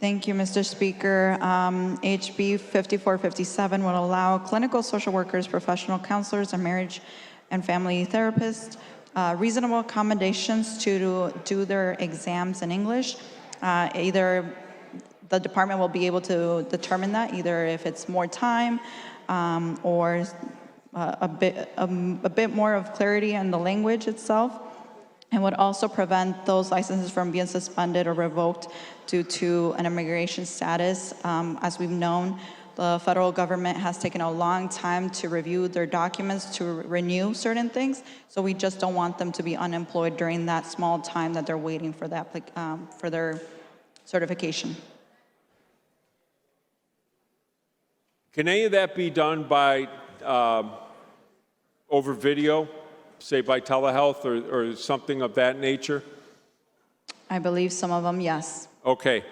Thank you, Mr. Speaker. HB 5457 would allow clinical social workers, professional counselors, and marriage and family therapists reasonable accommodations to do their exams in English. Either the department will be able to determine that, either if it's more time or a bit more of clarity in the language itself, and would also prevent those licenses from being suspended or revoked due to an immigration status. As we've known, the federal government has taken a long time to review their documents to renew certain things, so we just don't want them to be unemployed during that small time that they're waiting for for their certification. Can any of that be done by over video, say by telehealth or something of that nature? I believe some of them, yes. Okay.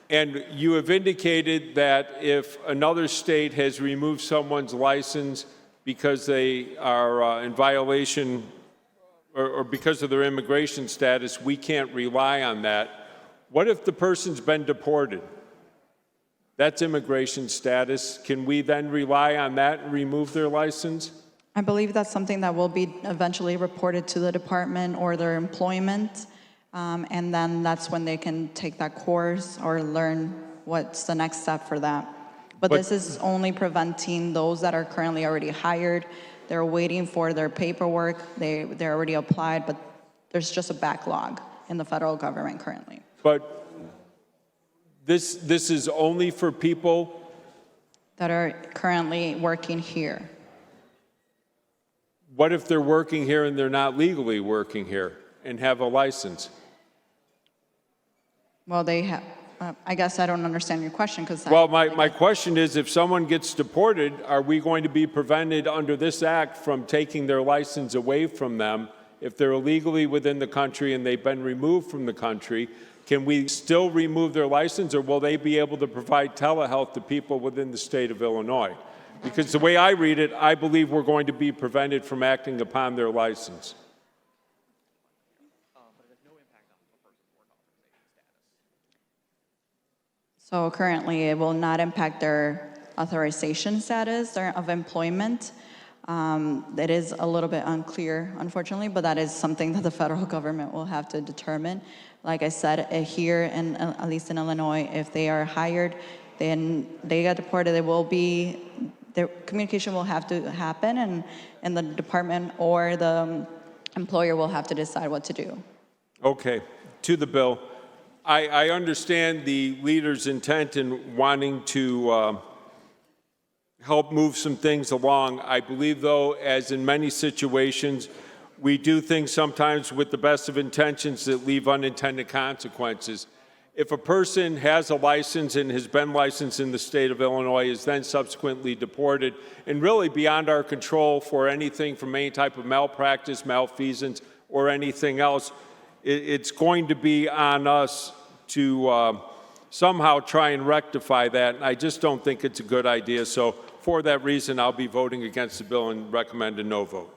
And you have indicated that if another state has removed someone's license because they are in violation or because of their immigration status, we can't rely on that. What if the person's been deported? That's immigration status. Can we then rely on that and remove their license? I believe that's something that will be eventually reported to the department or their employment, and then that's when they can take that course or learn what's the next step for that. But this is only preventing those that are currently already hired. They're waiting for their paperwork. They're already applied, but there's just a backlog in the federal government currently. But this is only for people that are currently working here. What if they're working here and they're not legally working here and have a license? Well, they have, I guess I don't understand your question because. Well, my question is, if someone gets deported, are we going to be prevented under this act from taking their license away from them? If they're illegally within the country and they've been removed from the country, can we still remove their license, or will they be able to provide telehealth to people within the state of Illinois? Because the way I read it, I believe we're going to be prevented from acting upon their license. So currently, it will not impact their authorization status of employment. That is a little bit unclear, unfortunately, but that is something that the federal government will have to determine. Like I said, here, at least in Illinois, if they are hired, then they get deported, their communication will have to happen, and the department or the employer will have to decide what to do. Okay, to the bill. I understand the leader's intent in wanting to help move some things along. I believe, though, as in many situations, we do things sometimes with the best of intentions that leave unintended consequences. If a person has a license and has been licensed in the state of Illinois, is then subsequently deported, and really beyond our control for anything from any type of malpractice, malfeasance, or anything else, it's going to be on us to somehow try and rectify that. And I just don't think it's a good idea. So for that reason, I'll be voting against the bill and recommend a no vote.